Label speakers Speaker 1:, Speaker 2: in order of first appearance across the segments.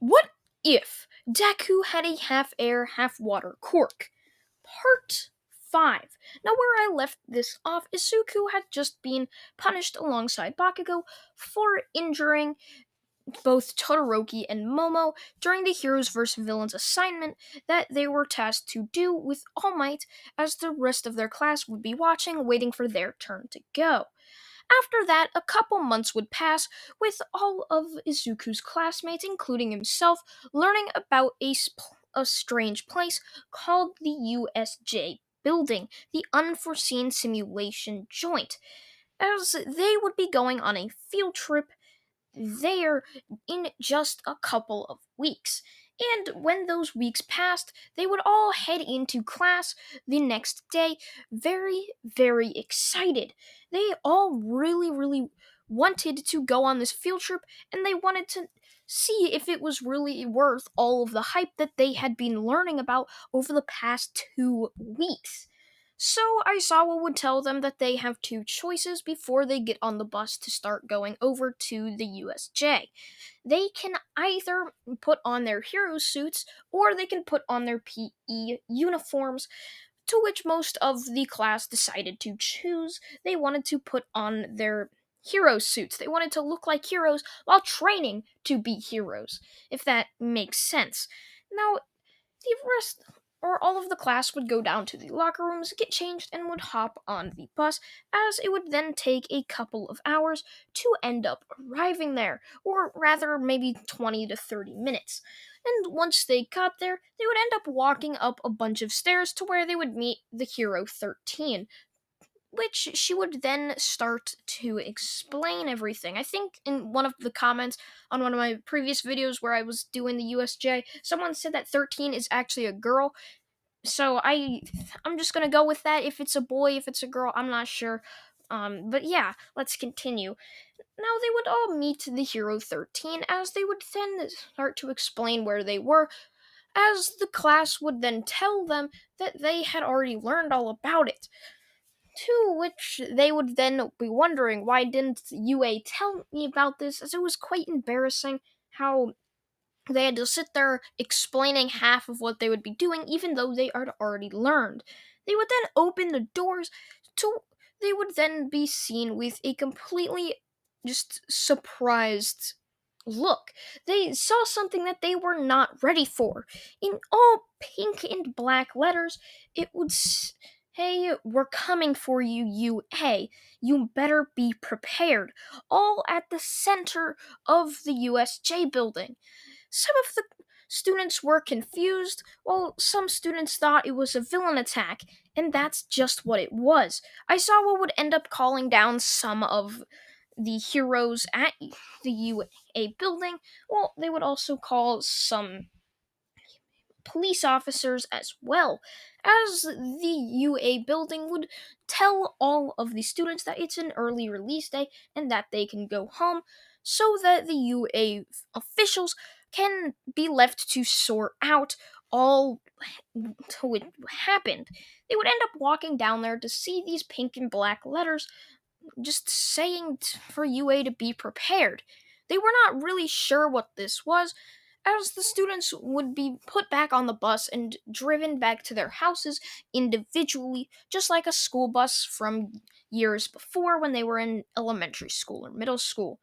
Speaker 1: What if Deku had a half air, half water Quirk? Part 5. Now, where I left this off, Izuku had just been punished alongside Bakugo for injuring both Todoroki and Momo during the Heroes vs. Villains assignment that they were tasked to do with All Might, as the rest of their class would be watching, waiting for their turn to go. After that, a couple months would pass with all of Izuku's classmates, including himself, learning about a strange place called the USJ building, the Unforeseen Simulation Joint, as they would be going on a field trip there in just a couple of weeks. And when those weeks passed, they would all head into class the next day, very, very excited. They all really wanted to go on this field trip, and they wanted to see if it was really worth all of the hype that they had been learning about over the past 2 weeks. So Aizawa would tell them that they have two choices before they get on the bus to start going over to the USJ. They can either put on their hero suits or they can put on their PE uniforms, to which most of the class decided to choose. They wanted to put on their hero suits. They wanted to look like heroes while training to be heroes, if that makes sense. Now, the rest or all of the class would go down to the locker rooms, get changed, and would hop on the bus, as it would then take a couple of hours to end up arriving there, or rather, maybe 20 to 30 minutes. And once they got there, they would end up walking up a bunch of stairs to where they would meet the hero 13, which she would then start to explain everything. I think in one of the comments on one of my previous videos where I was doing the USJ, someone said that 13 is actually a girl. So I'm just gonna go with that. If it's a boy, if it's a girl, I'm not sure. But yeah, let's continue. Now they would all meet the hero 13, as they would then start to explain where they were, as the class would then tell them that they had already learned all about it. To which they would then be wondering, why didn't UA tell me about this, as it was quite embarrassing how they had to sit there explaining half of what they would be doing, even though they had already learned. They would then open the doors to. They would then be seen with a completely just surprised look. They saw something that they were not ready for. In all pink and black letters, it would say, "We're coming for you, UA. You better be prepared." All at the center of the USJ building. Some of the students were confused, while some students thought it was a villain attack, and that's just what it was. Aizawa would end up calling down some of the heroes at the UA building. Well, they would also call some police officers as well, as the UA building would tell all of the students that it's an early release day and that they can go home, so that the UA officials can be left to sort out all what happened. They would end up walking down there to see these pink and black letters just saying for UA to be prepared. They were not really sure what this was, as the students would be put back on the bus and driven back to their houses individually, just like a school bus from years before when they were in elementary school or middle school.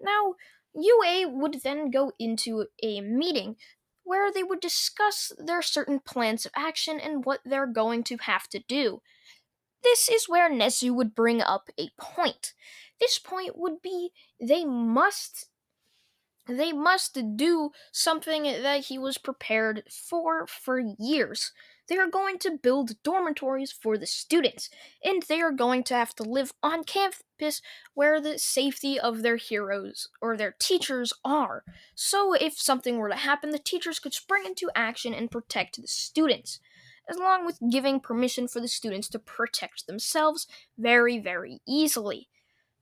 Speaker 1: Now, UA would then go into a meeting where they would discuss their certain plans of action and what they're going to have to do. This is where Nezu would bring up a point. This point would be they must do something that he was prepared for years. They are going to build dormitories for the students, and they are going to have to live on campus where the safety of their heroes or their teachers are. So if something were to happen, the teachers could spring into action and protect the students, along with giving permission for the students to protect themselves very, very easily.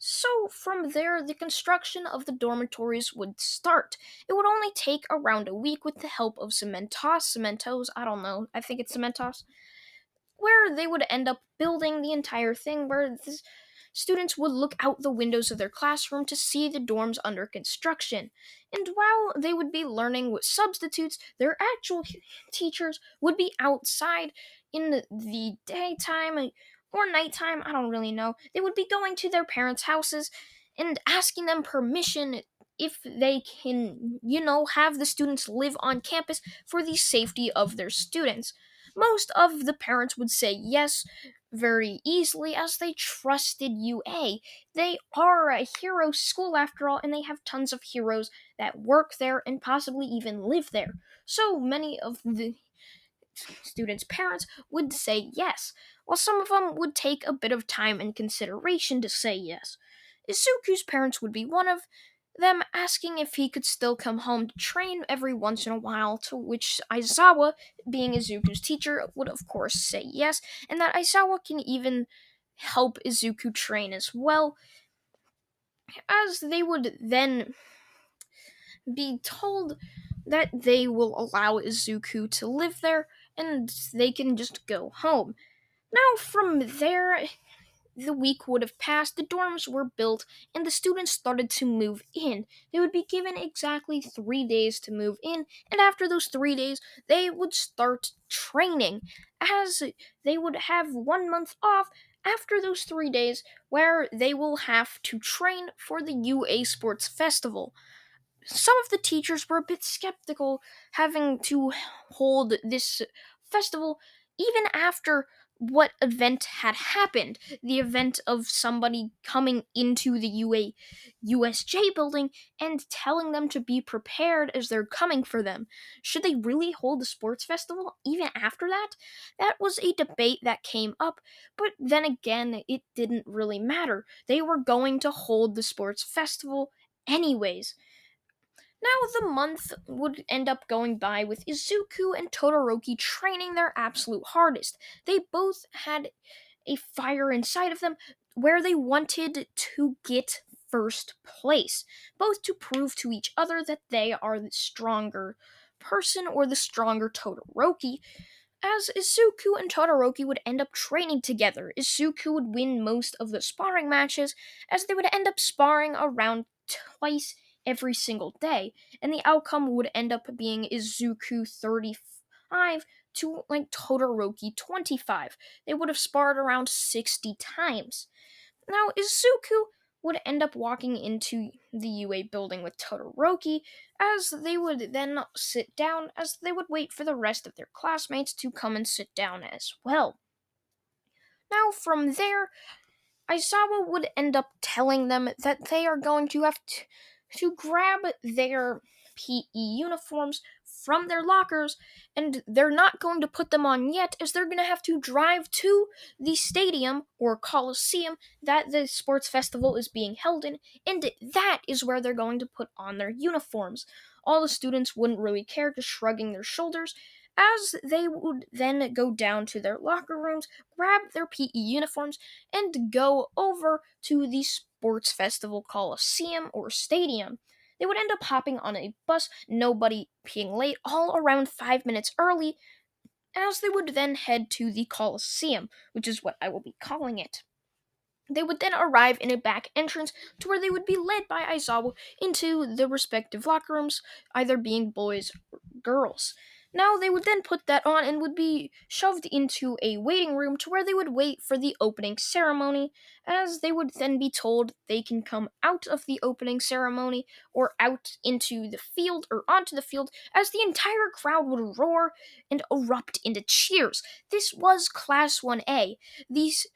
Speaker 1: So, from there, the construction of the dormitories would start. It would only take around a week with the help of Cementos, I don't know, I think it's Cementos, where they would end up building the entire thing, where students would look out the windows of their classroom to see the dorms under construction. And while they would be learning with substitutes, their actual teachers would be outside in the daytime or nighttime, I don't really know. They would be going to their parents' houses and asking them permission if they can, have the students live on campus for the safety of their students. Most of the parents would say yes very easily as they trusted UA. They are a hero school after all, and they have tons of heroes that work there and possibly even live there. So many of the students' parents would say yes, while some of them would take a bit of time and consideration to say yes. Izuku's parents would be one of them, asking if he could still come home to train every once in a while, to which Aizawa, being Izuku's teacher, would of course say yes, and that Aizawa can even help Izuku train as well, as they would then be told that they will allow Izuku to live there and they can just go home. Now, from there, the week would have passed, the dorms were built, and the students started to move in. They would be given exactly 3 days to move in, and after those 3 days, they would start training, as they would have 1 month off after those 3 days, where they will have to train for the UA Sports Festival. Some of the teachers were a bit skeptical having to hold this festival even after what event had happened, the event of somebody coming into the USJ building and telling them to be prepared as they're coming for them. Should they really hold the sports festival even after that? That was a debate that came up, but then again, it didn't really matter. They were going to hold the sports festival anyways. Now, the month would end up going by with Izuku and Todoroki training their absolute hardest. They both had a fire inside of them where they wanted to get first place, both to prove to each other that they are the stronger person or the stronger Todoroki, as Izuku and Todoroki would end up training together. Izuku would win most of the sparring matches, as they would end up sparring around twice every single day, and the outcome would end up being Izuku 35 to Todoroki 25. They would have sparred around 60 times. Now, Izuku would end up walking into the UA building with Todoroki, as they would then sit down, as they would wait for the rest of their classmates to come and sit down as well. Now, from there, Aizawa would end up telling them that they are going to have to grab their PE uniforms from their lockers, and they're not going to put them on yet, as they're going to have to drive to the stadium or coliseum that the sports festival is being held in, and that is where they're going to put on their uniforms. All the students wouldn't really care, just shrugging their shoulders, as they would then go down to their locker rooms, grab their PE uniforms, and go over to the Sports Festival Coliseum or Stadium. They would end up hopping on a bus, nobody being late, all around 5 minutes early, as they would then head to the Coliseum, which is what I will be calling it. They would then arrive in a back entrance to where they would be led by Aizawa into the respective locker rooms, either being boys or girls. Now they would then put that on and would be shoved into a waiting room to where they would wait for the opening ceremony, as they would then be told they can come out of the opening ceremony or out into the field or onto the field, as the entire crowd would roar and erupt into cheers. This was Class 1A. These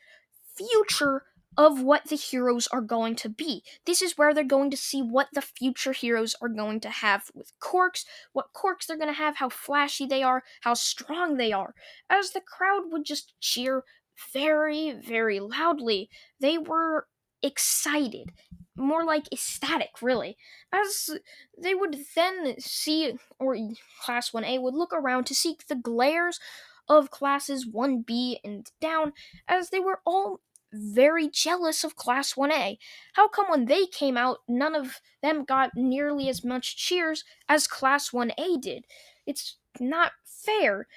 Speaker 1: future of what the heroes are going to be. This is where they're going to see what the future heroes are going to have with quirks, what quirks they're going to have, how flashy they are, how strong they are. As the crowd would just cheer very, very loudly. They were excited, more like ecstatic, really. As they would then see, or Class 1A would look around to seek the glares of classes 1B and down, as they were all very jealous of Class 1A. How come when they came out, none of them got nearly as much cheers as Class 1A did? It's not fair.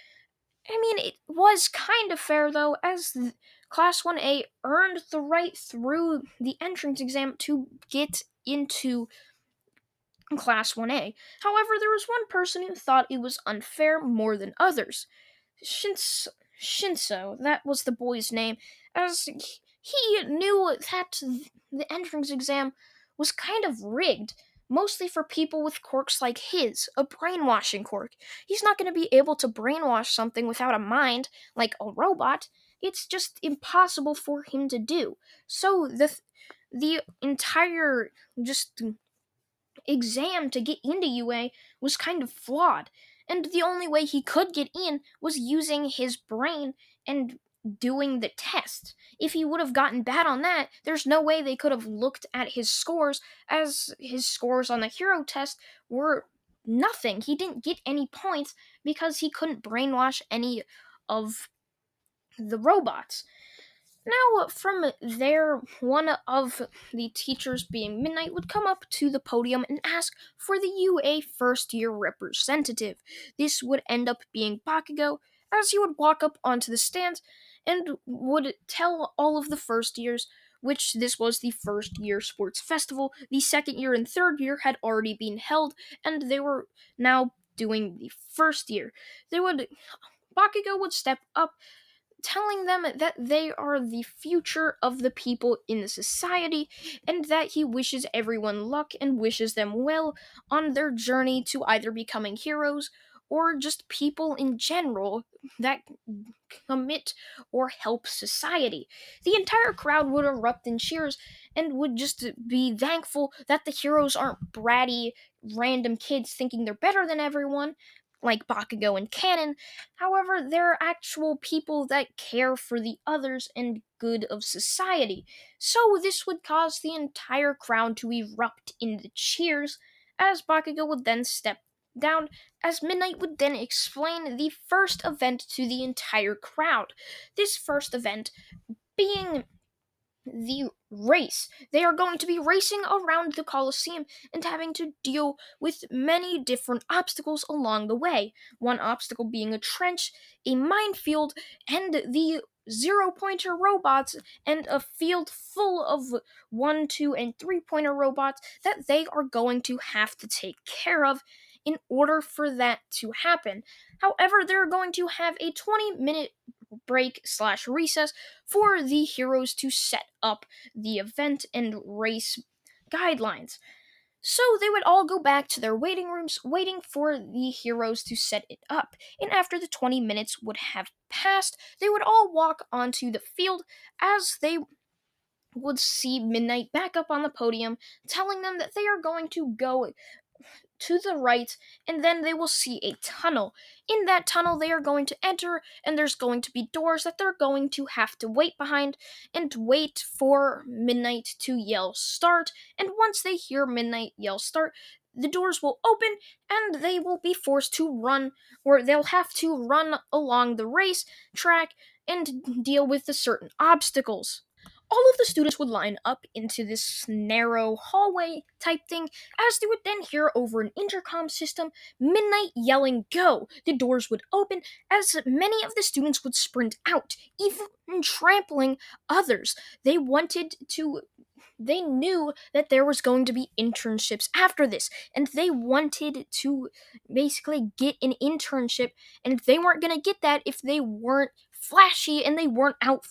Speaker 1: I mean, it was kind of fair though, as Class 1A earned the right through the entrance exam to get into Class 1A. However, there was one person who thought it was unfair more than others. Shinso, that was the boy's name, as he knew that the entrance exam was kind of rigged, mostly for people with quirks like his, a brainwashing quirk. He's not going to be able to brainwash something without a mind, like a robot. It's just impossible for him to do. So the entire just exam to get into UA was kind of flawed, and the only way he could get in was using his brain and doing the test. If he would have gotten bad on that, there's no way they could have looked at his scores, as his scores on the hero test were nothing. He didn't get any points because he couldn't brainwash any of the robots. Now, from there, one of the teachers, being Midnight, would come up to the podium and ask for the UA first year representative. This would end up being Bakugo, as he would walk up onto the stands and would tell all of the first years, which this was the first year sports festival. The second year and third year had already been held, and they were now doing the first year. Bakugo would step up, telling them that they are the future of the people in the society, and that he wishes everyone luck and wishes them well on their journey to either becoming heroes or just people in general that commit or help society. The entire crowd would erupt in cheers and would just be thankful that the heroes aren't bratty, random kids thinking they're better than everyone, like Bakugo and Canon. However, they're actual people that care for the others and good of society. So this would cause the entire crowd to erupt into cheers, as Bakugo would then step down, as Midnight would then explain the first event to the entire crowd. This first event being the race. They are going to be racing around the Colosseum and having to deal with many different obstacles along the way. One obstacle being a trench, a minefield, and the zero-pointer robots, and a field full of 1, 2, and 3-pointer robots that they are going to have to take care of in order for that to happen. However, they're going to have a 20-minute break/recess for the heroes to set up the event and race guidelines. So they would all go back to their waiting rooms, waiting for the heroes to set it up. And after the 20 minutes would have passed, they would all walk onto the field, as they would see Midnight back up on the podium, telling them that they are going to go to the right, and then they will see a tunnel. In that tunnel, they are going to enter, and there's going to be doors that they're going to have to wait behind and wait for Midnight to yell start. And once they hear Midnight yell start, the doors will open and they will be forced to run, or they'll have to run along the race track and deal with the certain obstacles. All of the students would line up into this narrow hallway type thing, as they would then hear over an intercom system Midnight yelling go. The doors would open, as many of the students would sprint out, even trampling others. They knew that there was going to be internships after this, and they wanted to basically get an internship, and they weren't going to get that if they weren't flashy and they weren't out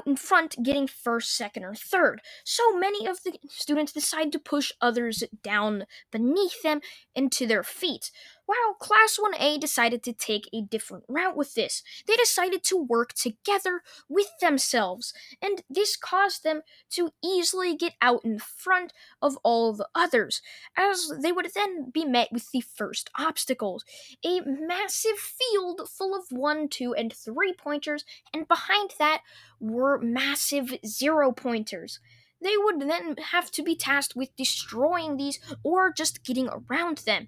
Speaker 1: in front getting first, second, or third. So many of the students decide to push others down beneath them and to their feet. While Class 1A decided to take a different route with this. They decided to work together with themselves, and this caused them to easily get out in front of all the others, as they would then be met with the first obstacles. A massive field full of 1, 2, and 3-pointers, and behind that were massive zero-pointers. They would then have to be tasked with destroying these or just getting around them.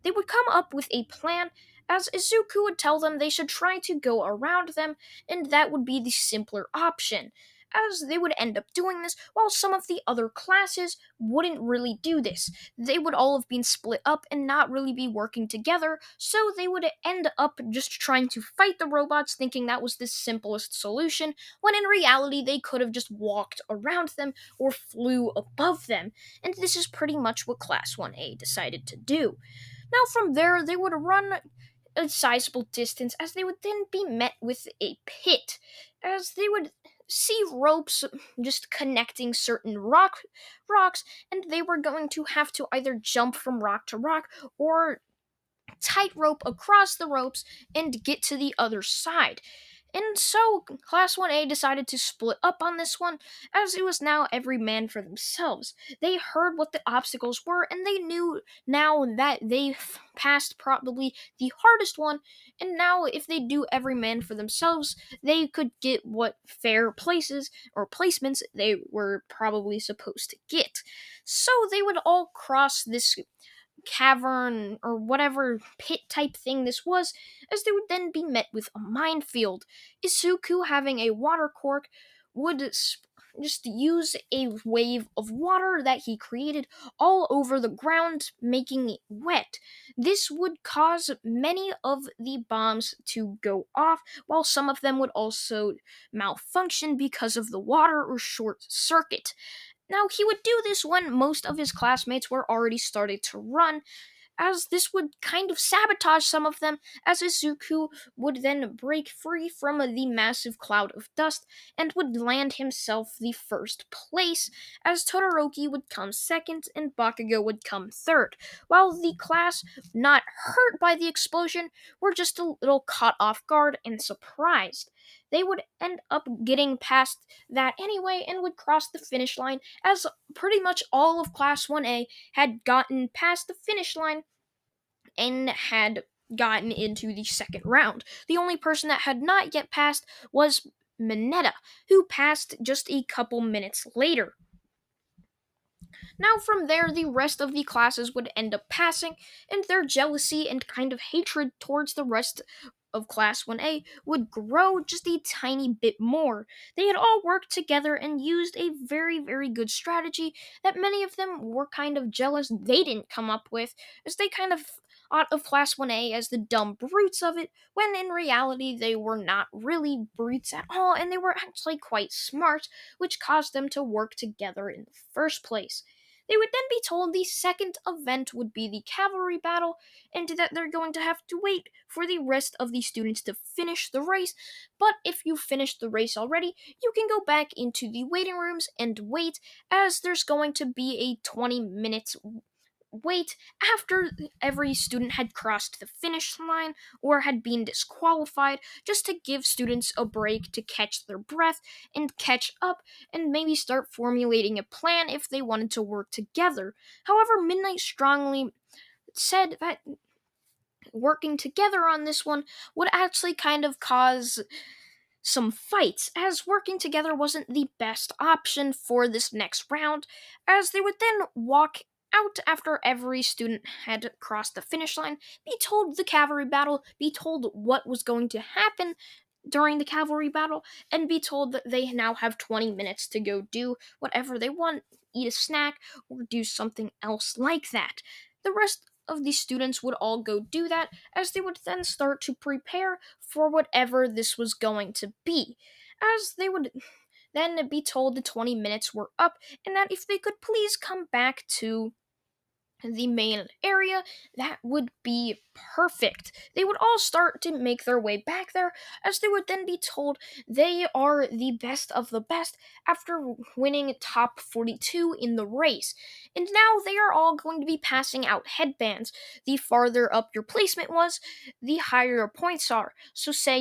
Speaker 1: They would come up with a plan, as Izuku would tell them they should try to go around them, and that would be the simpler option, as they would end up doing this, while some of the other classes wouldn't really do this. They would all have been split up and not really be working together, so they would end up just trying to fight the robots, thinking that was the simplest solution, when in reality they could have just walked around them or flew above them. And this is pretty much what Class 1A decided to do. Now, from there, they would run a sizable distance as they would then be met with a pit, as they would see ropes just connecting certain rocks, and they were going to have to either jump from rock to rock or tightrope across the ropes and get to the other side. And so, Class 1A decided to split up on this one, as it was now every man for themselves. They heard what the obstacles were, and they knew now that they passed probably the hardest one, and now if they do every man for themselves, they could get what fair places or placements they were probably supposed to get. So they would all cross this cavern or whatever pit type thing this was, as they would then be met with a minefield. Isuku, having a water cork, would just use a wave of water that he created all over the ground, making it wet. This would cause many of the bombs to go off, while some of them would also malfunction because of the water or short circuit. Now, he would do this when most of his classmates were already starting to run, as this would kind of sabotage some of them, as Izuku would then break free from the massive cloud of dust and would land himself the first place, as Todoroki would come second and Bakugo would come third, while the class not hurt by the explosion were just a little caught off guard and surprised. They would end up getting past that anyway and would cross the finish line, as pretty much all of Class 1A had gotten past the finish line and had gotten into the second round. The only person that had not yet passed was Mineta, who passed just a couple minutes later. Now, from there, the rest of the classes would end up passing, and their jealousy and kind of hatred towards the rest of Class 1A would grow just a tiny bit more. They had all worked together and used a very, very good strategy that many of them were kind of jealous they didn't come up with, as they kind of thought of Class 1A as the dumb brutes of it, when in reality they were not really brutes at all, and they were actually quite smart, which caused them to work together in the first place. They would then be told the second event would be the cavalry battle, and that they're going to have to wait for the rest of the students to finish the race. But if you finished the race already, you can go back into the waiting rooms and wait, as there's going to be a 20 minutes wait after every student had crossed the finish line or had been disqualified, just to give students a break to catch their breath and catch up and maybe start formulating a plan if they wanted to work together. However, Midnight strongly said that working together on this one would actually kind of cause some fights, as working together wasn't the best option for this next round, as they would then walk out after every student had crossed the finish line, be told the cavalry battle, be told what was going to happen during the cavalry battle, and be told that they now have 20 minutes to go do whatever they want, eat a snack, or do something else like that. The rest of the students would all go do that, as they would then start to prepare for whatever this was going to be, as they would then be told the 20 minutes were up and that if they could please come back to the main area, that would be perfect. They would all start to make their way back there, as they would then be told they are the best of the best after winning top 42 in the race. And now they are all going to be passing out headbands. The farther up your placement was, the higher your points are. So say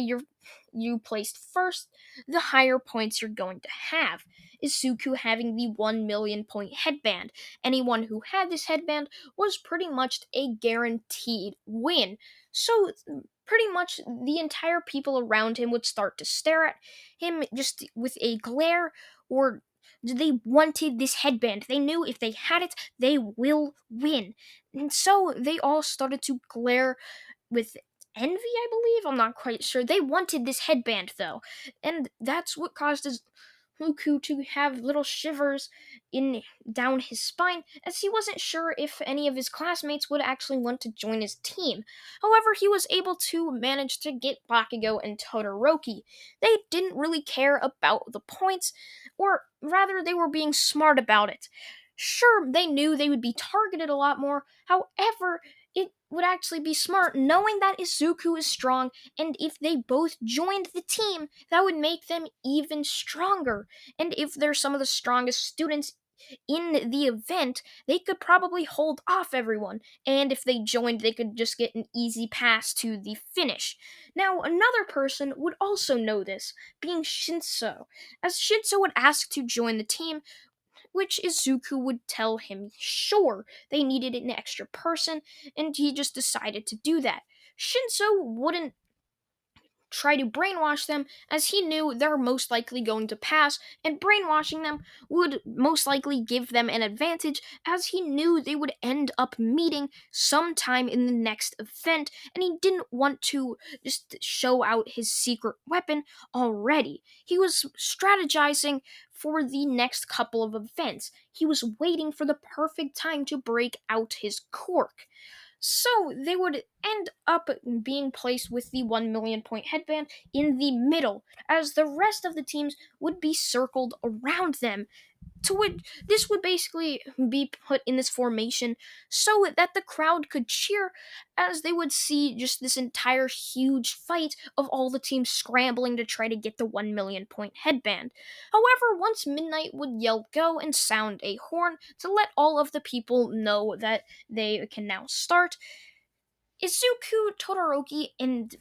Speaker 1: you placed first, the higher points you're going to have. Isuku having the 1 million point headband. Anyone who had this headband was pretty much a guaranteed win. So pretty much the entire people around him would start to stare at him just with a glare, or they wanted this headband. They knew if they had it, they will win. And so they all started to glare with envy, I believe. I'm not quite sure. They wanted this headband though. And that's what caused Muku to have little shivers in down his spine as he wasn't sure if any of his classmates would actually want to join his team. However, he was able to manage to get Bakugo and Todoroki. They didn't really care about the points, or rather they were being smart about it. Sure, they knew they would be targeted a lot more. However, it would actually be smart knowing that Izuku is strong, and if they both joined the team, that would make them even stronger. And if they're some of the strongest students in the event, they could probably hold off everyone. And if they joined, they could just get an easy pass to the finish. Now, another person would also know this, being Shinso, as Shinso would ask to join the team, which Izuku would tell him sure they needed an extra person, and he just decided to do that. Shinso wouldn't try to brainwash them as he knew they're most likely going to pass, and brainwashing them would most likely give them an advantage as he knew they would end up meeting sometime in the next event, and he didn't want to just show out his secret weapon already. He was strategizing for the next couple of events. He was waiting for the perfect time to break out his quirk. So they would end up being placed with the 1 million point headband in the middle, as the rest of the teams would be circled around them. To which this would basically be put in this formation so that the crowd could cheer as they would see just this entire huge fight of all the teams scrambling to try to get the 1 million point headband. However, once midnight would yell go and sound a horn to let all of the people know that they can now start, Izuku, Todoroki, and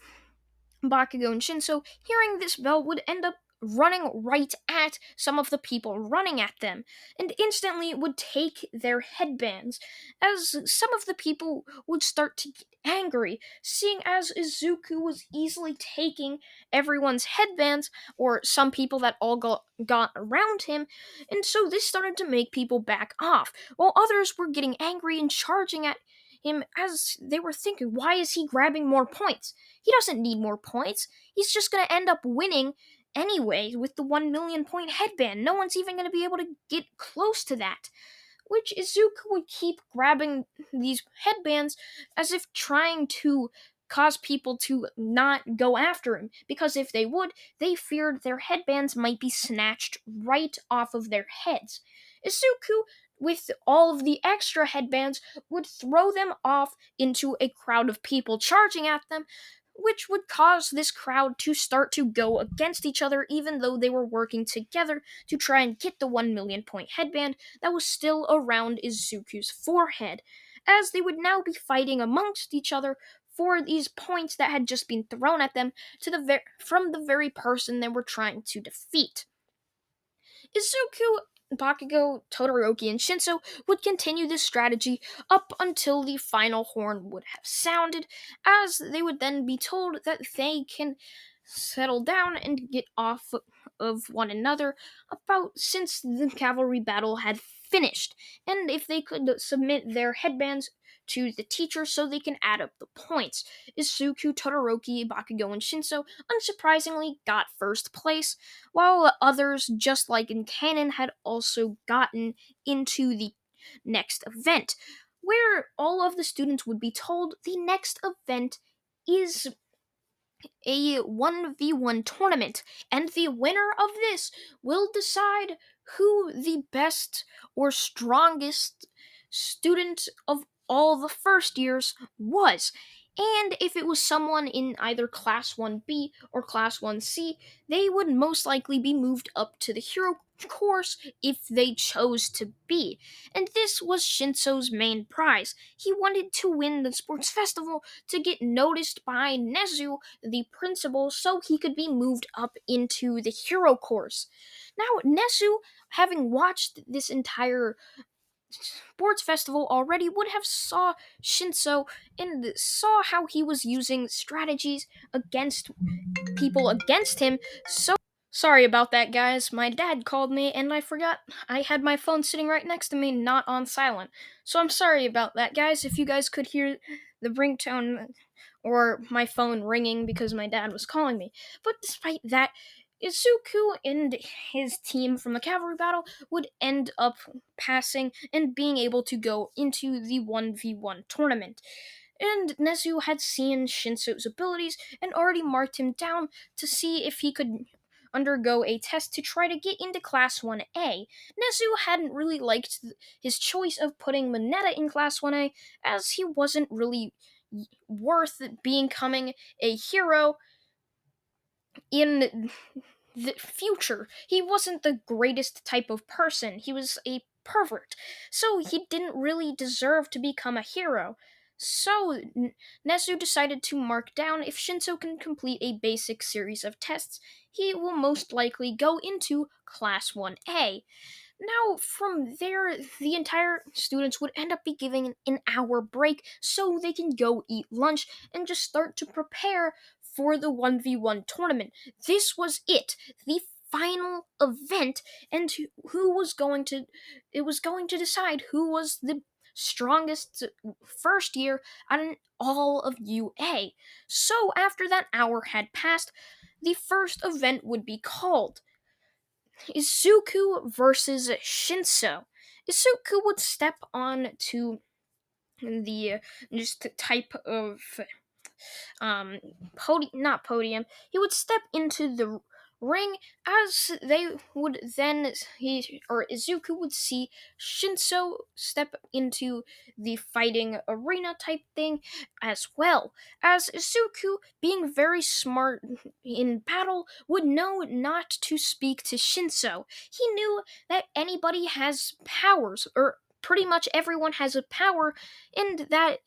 Speaker 1: Bakugo and Shinso, hearing this bell, would end up running right at some of the people running at them, and instantly would take their headbands, as some of the people would start to get angry, seeing as Izuku was easily taking everyone's headbands, or some people that all got around him, and so this started to make people back off, while others were getting angry and charging at him as they were thinking, why is he grabbing more points? He doesn't need more points. He's just going to end up winning anyway with the 1 million point headband. No one's even going to be able to get close to that. Which Izuku would keep grabbing these headbands as if trying to cause people to not go after him, because if they would, they feared their headbands might be snatched right off of their heads. Izuku, with all of the extra headbands, would throw them off into a crowd of people charging at them, which would cause this crowd to start to go against each other even though they were working together to try and get the 1 million point headband that was still around Izuku's forehead, as they would now be fighting amongst each other for these points that had just been thrown at them from the very person they were trying to defeat. Izuku, Bakugo, Todoroki, and Shinso would continue this strategy up until the final horn would have sounded, as they would then be told that they can settle down and get off of one another about since the cavalry battle had finished, and if they could submit their headbands to the teacher so they can add up the points. Izuku, Todoroki, Bakugo, and Shinso unsurprisingly got first place, while others, just like in canon, had also gotten into the next event, where all of the students would be told the next event is a 1v1 tournament, and the winner of this will decide who the best or strongest student of all the first years was. And if it was someone in either Class 1B or Class 1C, they would most likely be moved up to the hero course if they chose to be. And this was Shinso's main prize. He wanted to win the sports festival to get noticed by Nezu, the principal, so he could be moved up into the hero course. Now, Nezu, having watched this entire sports festival already, would have saw Shinso and saw how he was using strategies against people against him. So sorry about that, guys. My dad called me and I forgot I had my phone sitting right next to me, not on silent. So I'm sorry about that, guys. If you guys could hear the ringtone or my phone ringing because my dad was calling me. But despite that, Izuku and his team from the cavalry battle would end up passing and being able to go into the 1v1 tournament. And Nezu had seen Shinso's abilities and already marked him down to see if he could undergo a test to try to get into Class 1A. Nezu hadn't really liked his choice of putting Mineta in Class 1A, as he wasn't really worth becoming a hero in the future. He wasn't the greatest type of person. He was a pervert. So he didn't really deserve to become a hero. So Nezu decided to mark down if Shinso can complete a basic series of tests, he will most likely go into Class 1A. Now, from there, the entire students would end up be given an hour break so they can go eat lunch and just start to prepare for the 1v1 tournament. This was it, the final event, and who was going to it was going to decide who was the strongest first year out of all of UA. So after that hour had passed, the first event would be called Izuku versus Shinso. Izuku would step on to the just type of um not podium. He would step into the ring as they would then he or Izuku would see Shinso step into the fighting arena type thing as well, as Izuku, being very smart in battle, would know not to speak to Shinso. He knew that anybody has powers, or pretty much everyone has a power, and that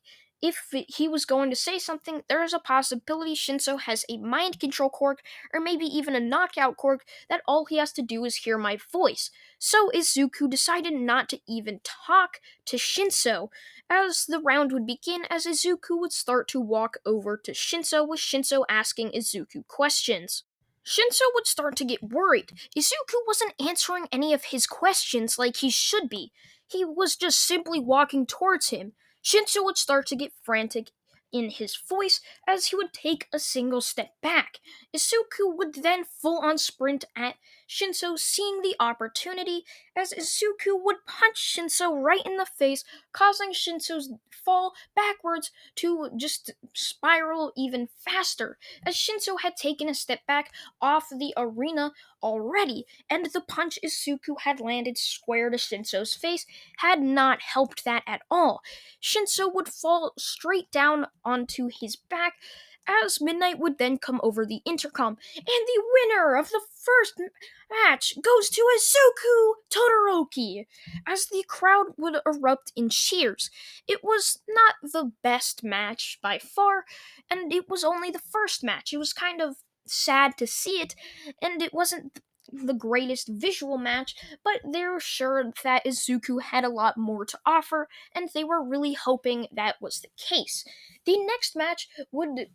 Speaker 1: if he was going to say something, there is a possibility Shinso has a mind control quirk, or maybe even a knockout quirk, that all he has to do is hear my voice. So Izuku decided not to even talk to Shinso, as the round would begin, as Izuku would start to walk over to Shinso, with Shinso asking Izuku questions. Shinso would start to get worried. Izuku wasn't answering any of his questions like he should be. He was just simply walking towards him. Shinso would start to get frantic in his voice as he would take a single step back. Izuku would then full on sprint at Shinso, seeing the opportunity, as Izuku would punch Shinso right in the face, causing Shinso's fall backwards to just spiral even faster, as Shinso had taken a step back off the arena already, and the punch Izuku had landed square to Shinso's face had not helped that at all. Shinso would fall straight down onto his back, as Midnight would then come over the intercom, and the winner of the first match goes to Izuku Todoroki, as the crowd would erupt in cheers. It was not the best match by far, and it was only the first match. It was kind of sad to see it, and it wasn't the greatest visual match, but they were sure that Izuku had a lot more to offer, and they were really hoping that was the case. The next match would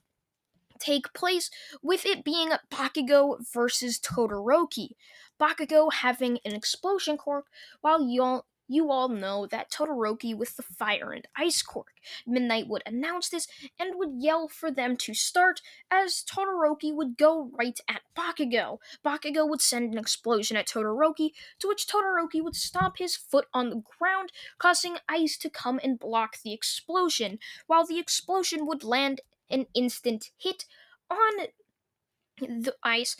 Speaker 1: take place, with it being Bakugo versus Todoroki. Bakugo having an explosion quirk, while you all know that Todoroki with the fire and ice quirk. Midnight would announce this and would yell for them to start, as Todoroki would go right at Bakugo. Bakugo would send an explosion at Todoroki, to which Todoroki would stomp his foot on the ground, causing ice to come and block the explosion, while the explosion would land an instant hit on the ice,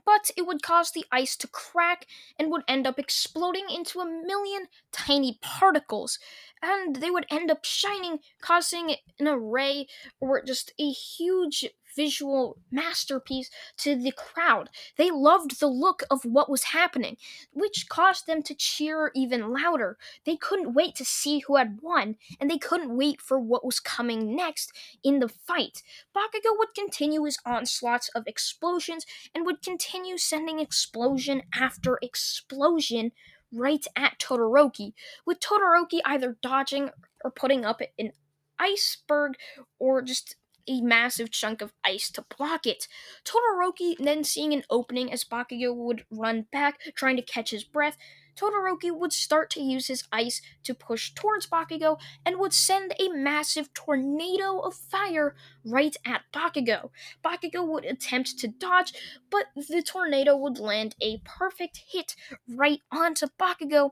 Speaker 1: but it would cause the ice to crack and would end up exploding into a million tiny particles, and they would end up shining, causing an array or just a huge visual masterpiece to the crowd. They loved the look of what was happening, which caused them to cheer even louder. They couldn't wait to see who had won, and they couldn't wait for what was coming next in the fight. Bakugo would continue his onslaughts of explosions and would continue sending explosion after explosion right at Todoroki, with Todoroki either dodging or putting up an iceberg or just a massive chunk of ice to block it. Todoroki then seeing an opening as Bakugo would run back, trying to catch his breath, Todoroki would start to use his ice to push towards Bakugo and would send a massive tornado of fire right at Bakugo. Bakugo would attempt to dodge, but the tornado would land a perfect hit right onto Bakugo,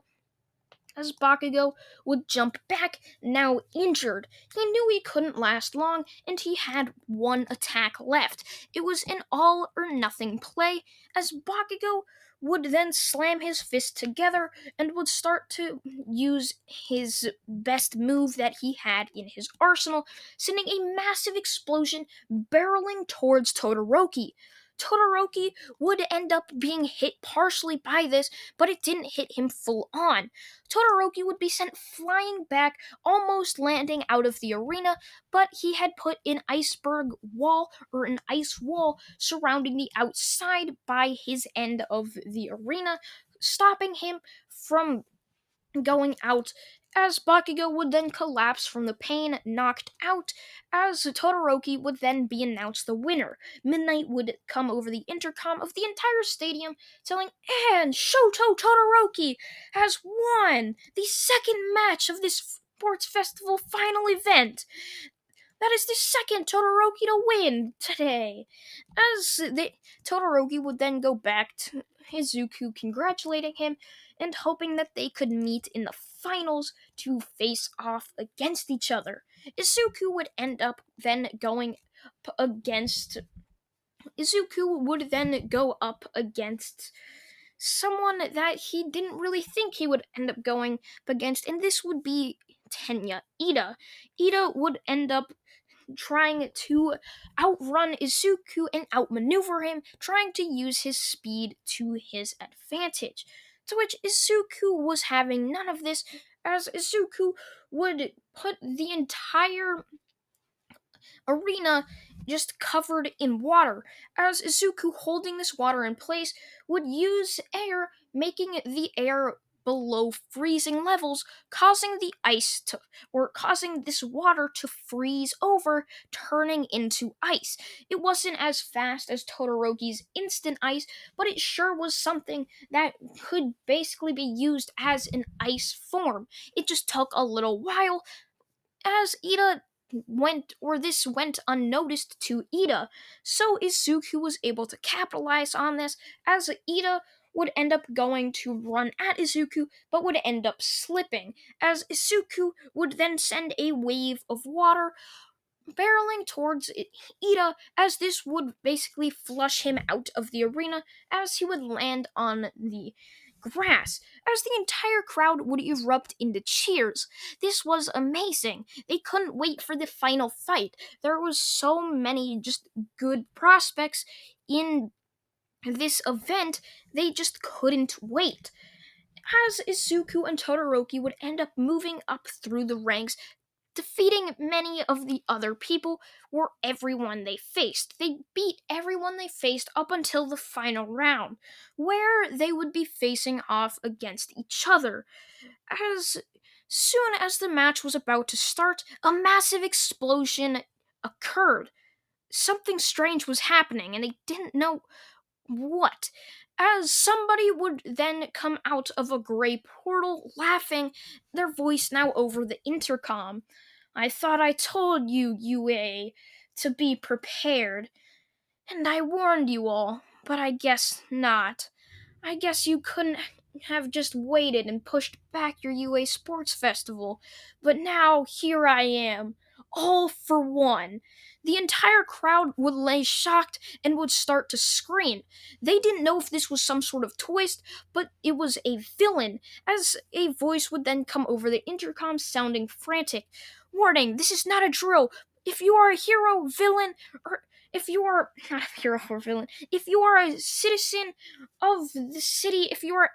Speaker 1: as Bakugo would jump back, now injured. He knew he couldn't last long, and he had one attack left. It was an all or nothing play, as Bakugo would then slam his fists together and would start to use his best move that he had in his arsenal, sending a massive explosion barreling towards Todoroki. Todoroki would end up being hit partially by this, but it didn't hit him full on. Todoroki would be sent flying back, almost landing out of the arena, but he had put an iceberg wall or an ice wall surrounding the outside by his end of the arena, stopping him from going out, as Bakugo would then collapse from the pain, knocked out, as Todoroki would then be announced the winner. Midnight would come over the intercom of the entire stadium, telling, "And Shoto Todoroki has won the second match of this sports festival final event. That is the second Todoroki to win today." Todoroki would then go back to Izuku, congratulating him and hoping that they could meet in the finals to face off against each other. Izuku would end up then going against Izuku would then go up against someone that he didn't really think he would end up going up against, and this would be Tenya Ida. Ida would end up trying to outrun Izuku and outmaneuver him, trying to use his speed to his advantage. To which Izuku was having none of this, as Izuku would put the entire arena just covered in water, as Izuku, holding this water in place, would use air, making the air below freezing levels, causing the ice to, or causing this water to freeze over, turning into ice. It wasn't as fast as Todoroki's instant ice, but it sure was something that could basically be used as an ice form. It just took a little while, as this went unnoticed to Ida, so Izuku was able to capitalize on this, as Ida would end up going to run at Izuku, but would end up slipping, as Izuku would then send a wave of water barreling towards Ida, as this would basically flush him out of the arena, as he would land on the grass, as the entire crowd would erupt into cheers. This was amazing. They couldn't wait for the final fight. There was so many just good prospects in this event, they just couldn't wait. As Izuku and Todoroki would end up moving up through the ranks, defeating many of the other people or everyone they faced. They beat everyone they faced up until the final round, where they would be facing off against each other. As soon as the match was about to start, a massive explosion occurred. Something strange was happening, and they didn't know what. As somebody would then come out of a gray portal, laughing, their voice now over the intercom. "I thought I told you, UA, to be prepared. And I warned you all, but I guess not. I guess you couldn't have just waited and pushed back your UA Sports Festival. But now here I am, all for one." The entire crowd would lay shocked and would start to scream. They didn't know if this was some sort of twist, but it was a villain, as a voice would then come over the intercom sounding frantic. "Warning, this is not a drill. If you are a hero, villain, or if you are not a hero or villain, if you are a citizen of the city, if you are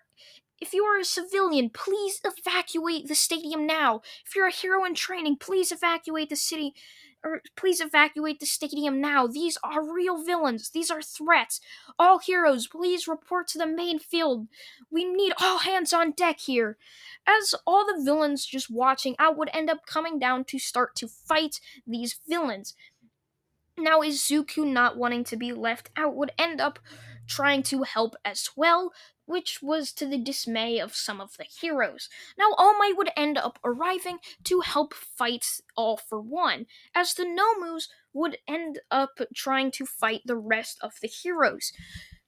Speaker 1: a civilian, please evacuate the stadium now. If you're a hero in training, please evacuate the city, or please evacuate the stadium now. These are real villains. These are threats. All heroes, please report to the main field. We need all hands on deck here." As all the villains just watching out would end up coming down to start to fight these villains. Now, Izuku, not wanting to be left out, would end up trying to help as well, which was to the dismay of some of the heroes. Now, All Might would end up arriving to help fight All for One, as the Nomus would end up trying to fight the rest of the heroes,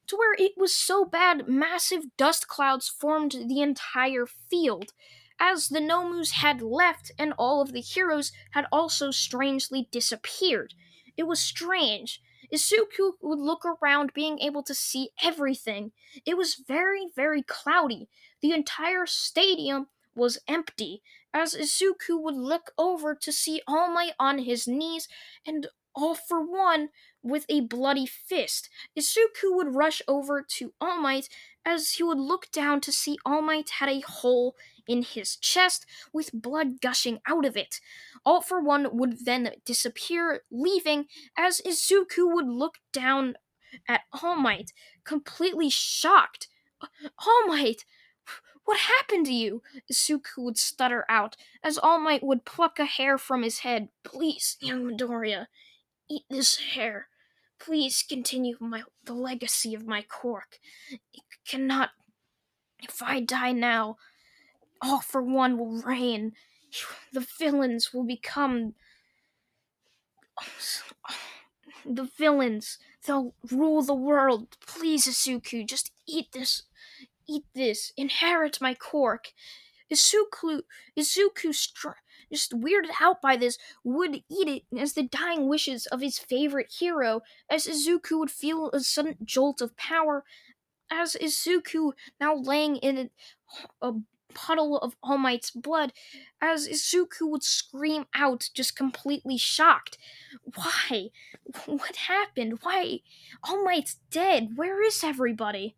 Speaker 1: to where it was so bad massive dust clouds formed the entire field, as the Nomus had left and all of the heroes had also strangely disappeared. It was strange. Izuku would look around, being able to see everything. It was very, very cloudy. The entire stadium was empty, as Izuku would look over to see All Might on his knees and All for One with a bloody fist. Izuku would rush over to All Might as he would look down to see All Might had a hole in his chest with blood gushing out of it. All for One would then disappear, leaving as Izuku would look down at All Might, completely shocked. All Might! What happened to you? Izuku would stutter out as All Might would pluck a hair from his head. Please, young Midoriya, eat this hair. Please continue the legacy of my Quirk. It cannot. If I die now, All for One will reign. The villains will become the villains. They'll rule the world. Please, Izuku, just eat this. Eat this. Inherit my Quirk. Izuku, just weirded out by this, would eat it as the dying wishes of his favorite hero, as Izuku would feel a sudden jolt of power, as Izuku, now laying in a puddle of All Might's blood, as Izuku would scream out, just completely shocked. Why? What happened? Why? All Might's dead. Where is everybody?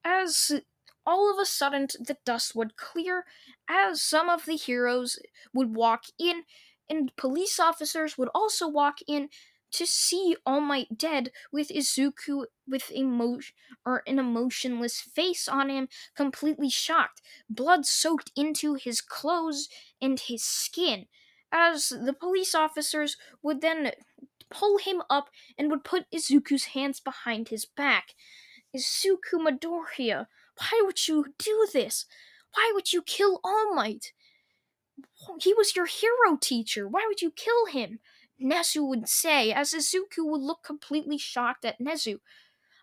Speaker 1: As all of a sudden the dust would clear, as some of the heroes would walk in, and police officers would also walk in to see All Might dead, with Izuku with an emotionless face on him, completely shocked, blood soaked into his clothes and his skin. As the police officers would then pull him up and would put Izuku's hands behind his back. Izuku Midoriya, why would you do this? Why would you kill All Might? He was your hero teacher. Why would you kill him? Nezu would say, as Izuku would look completely shocked at Nezu.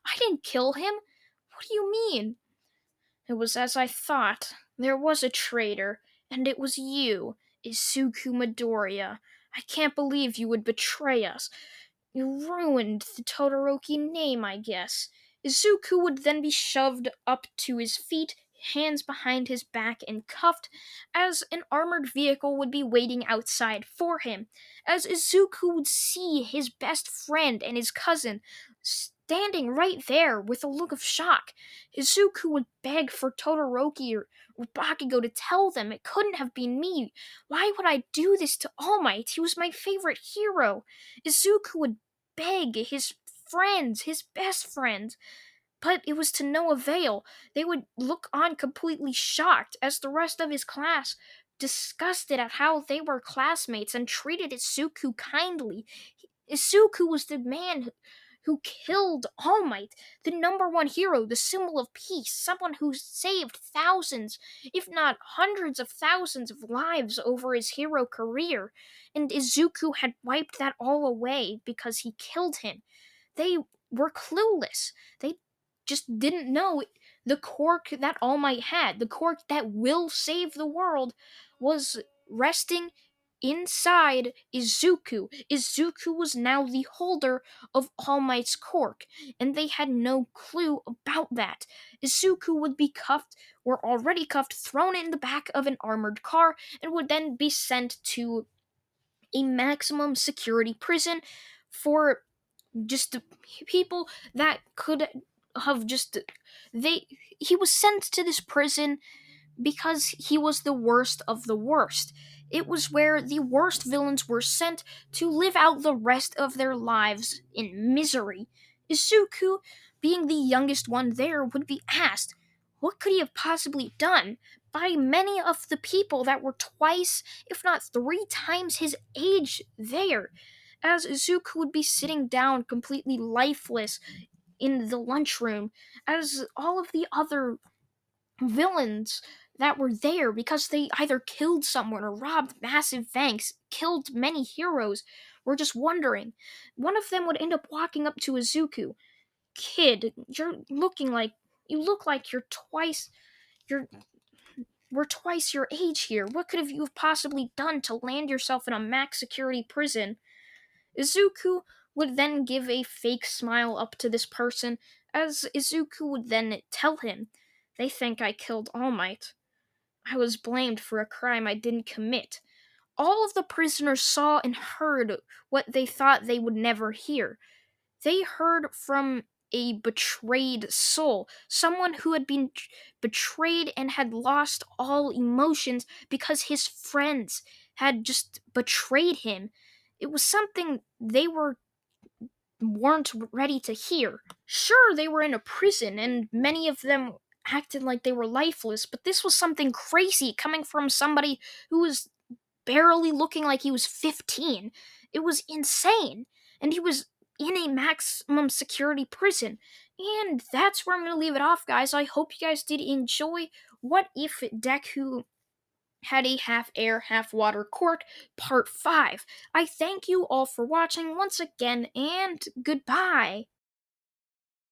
Speaker 1: I didn't kill him. What do you mean? It was as I thought. There was a traitor, and it was you, Izuku Midoriya. I can't believe you would betray us. You ruined the Todoroki name, I guess. Izuku would then be shoved up to his feet, hands behind his back, and cuffed, as an armored vehicle would be waiting outside for him. As Izuku would see his best friend and his cousin standing right there with a look of shock, Izuku would beg for Todoroki or Bakugo to tell them it couldn't have been me. Why would I do this to All Might? He was my favorite hero. Izuku would beg his friends, his best friends, but it was to no avail. They would look on completely shocked as the rest of his class, disgusted at how they were classmates and treated Izuku kindly. Izuku was the man who killed All Might, the number one hero, the symbol of peace, someone who saved thousands, if not hundreds of thousands of lives over his hero career. And Izuku had wiped that all away because he killed him. They were clueless. They just didn't know the Quirk that All Might had, the Quirk that will save the world, was resting inside Izuku. Izuku was now the holder of All Might's Quirk, and they had no clue about that. Izuku would be cuffed, or already cuffed, thrown in the back of an armored car, and would then be sent to a maximum security prison for just the people that could have just they he was sent to this prison because he was the worst of the worst. It was where the worst villains were sent to live out the rest of their lives in misery. Izuku, being the youngest one there, would be asked, what could he have possibly done, by many of the people that were twice, if not three times his age there, as Izuku would be sitting down completely lifeless in the lunchroom, as all of the other villains that were there because they either killed someone or robbed massive banks, killed many heroes, were just wondering. One of them would end up walking up to Izuku. Kid, you look like you're we're twice your age here. What could have you have possibly done to land yourself in a max security prison? Izuku would then give a fake smile up to this person, as Izuku would then tell him, "They think I killed All Might. I was blamed for a crime I didn't commit." All of the prisoners saw and heard what they thought they would never hear. They heard from a betrayed soul, someone who had been betrayed and had lost all emotions because his friends had just betrayed him. It was something they weren't ready to hear. Sure, they were in a prison and many of them acted like they were lifeless, but this was something crazy coming from somebody who was barely looking like he was 15. It was insane. And he was in a maximum security prison. And that's where I'm going to leave it off, guys. I hope you guys did enjoy What If Deku Had a Half Air, Half Water Quirk Part 5. I thank you all for watching once again, and goodbye.